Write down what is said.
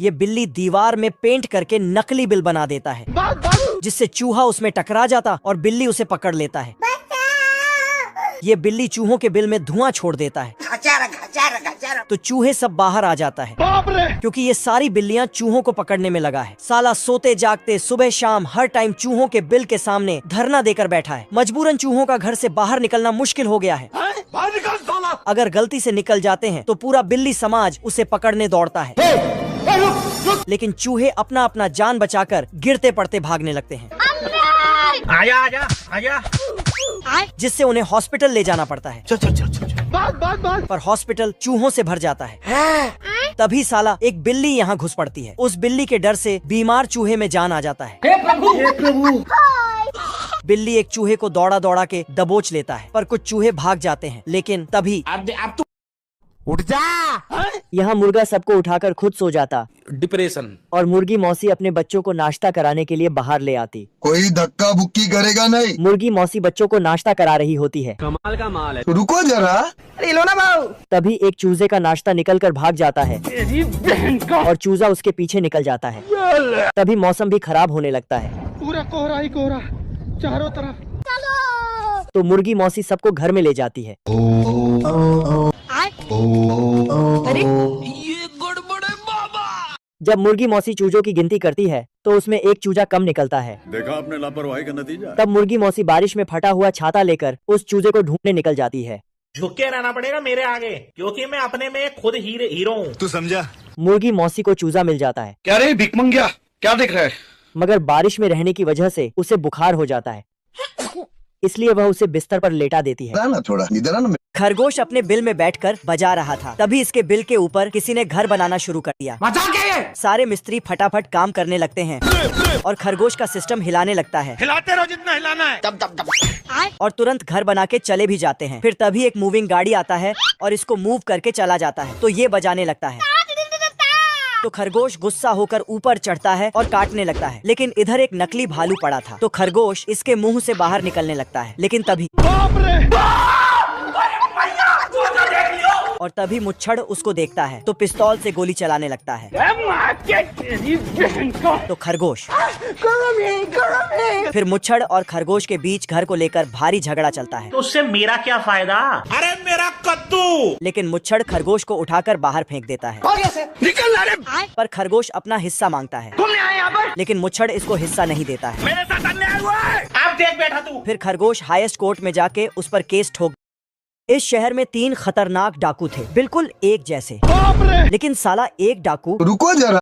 ये बिल्ली दीवार में पेंट करके नकली बिल बना देता है, जिससे चूहा उसमें टकरा जाता और बिल्ली उसे पकड़ लेता है। ये बिल्ली चूहों के बिल में धुआं छोड़ देता है, तो चूहे सब बाहर आ जाता है, क्योंकि ये सारी बिल्लियां चूहों को पकड़ने में लगा है। साला सोते जागते सुबह शाम हर टाइम चूहों के बिल के सामने धरना देकर बैठा है। मजबूरन चूहों का घर से बाहर निकलना मुश्किल हो गया है। अगर गलती से निकल जाते हैं तो पूरा बिल्ली समाज उसे पकड़ने दौड़ता है, लेकिन चूहे अपना अपना जान बचाकर गिरते पड़ते भागने लगते हैं। आजा आजा आजा, जिससे उन्हें हॉस्पिटल ले जाना पड़ता है। पर हॉस्पिटल चूहों से भर जाता है। तभी साला एक बिल्ली यहाँ घुस पड़ती है। उस बिल्ली के डर से बीमार चूहे में जान आ जाता है। हे प्रभु बिल्ली एक चूहे को दौड़ा दौड़ा के दबोच लेता है, पर कुछ चूहे भाग जाते हैं। लेकिन तभी अब तू उठ जा। यहाँ मुर्गा सबको उठाकर खुद सो जाता डिप्रेशन। और मुर्गी मौसी अपने बच्चों को नाश्ता कराने के लिए बाहर ले आती। कोई धक्का बुक्की करेगा नहीं। मुर्गी मौसी बच्चों को नाश्ता करा रही होती है। कमाल का माल है। रुको जरा। अरे लो ना भाऊ। तभी एक चूजे का नाश्ता निकलकर भाग जाता है और चूजा उसके पीछे निकल जाता है। तभी मौसम भी खराब होने लगता है। पूरा कोहरा ही कोहरा चारों तरफ। तो मुर्गी मौसी सबको घर में ले जाती है। अरे ये गड़बड़ है बाबा। जब मुर्गी मौसी चूजों की गिनती करती है तो उसमें एक चूजा कम निकलता है। देखा आपने लापरवाही का नतीजा। तब मुर्गी मौसी बारिश में फटा हुआ छाता लेकर उस चूजे को ढूंढने निकल जाती है। झुक के रहना पड़ेगा मेरे आगे, क्योंकि मैं अपने में खुद हीरो हूँ। तू समझा? मुर्गी मौसी को चूजा मिल जाता है, क्या रे भिकमंगिया, क्या देख रहा है? मगर बारिश में रहने की वजह से उसे बुखार हो जाता है, इसलिए वह उसे बिस्तर पर लेटा देती है। ना थोड़ा इधर आना। खरगोश अपने बिल में बैठकर बजा रहा था। तभी इसके बिल के ऊपर किसी ने घर बनाना शुरू कर दिया। मजाक है ये? सारे मिस्त्री फटाफट काम करने लगते हैं और खरगोश का सिस्टम हिलाने लगता है। हिलाते रहो जितना हिलाना है। दब। और तुरंत घर बना के चले भी जाते हैं। फिर तभी एक मूविंग गाड़ी आता है और इसको मूव करके चला जाता है, तो ये बजाने लगता है। तो खरगोश गुस्सा होकर ऊपर चढ़ता है और काटने लगता है, लेकिन इधर एक नकली भालू पड़ा था, तो खरगोश इसके मुंह से बाहर निकलने लगता है। लेकिन तभी और तभी मुच्छड़ उसको देखता है, तो पिस्तौल से गोली चलाने लगता है। तो खरगोश फिर मुच्छड़ और खरगोश के बीच घर को लेकर भारी झगड़ा चलता है। तो उससे मेरा क्या फायदा? अरे मेरा कद्दू। लेकिन मुच्छड़ खरगोश को उठाकर बाहर फेंक देता है। निकल रे। पर खरगोश अपना हिस्सा मांगता है, तुमने आए यहाँ पर? लेकिन मुच्छड़ इसको हिस्सा नहीं देता है। मेरे साथ अन्याय हुआ है। आप देख बैठा तू। फिर खरगोश हाईएस्ट कोर्ट में जाके उस पर केस ठोक। इस शहर में 3 खतरनाक डाकू थे, बिल्कुल एक जैसे, लेकिन साला एक डाकू रुको जरा।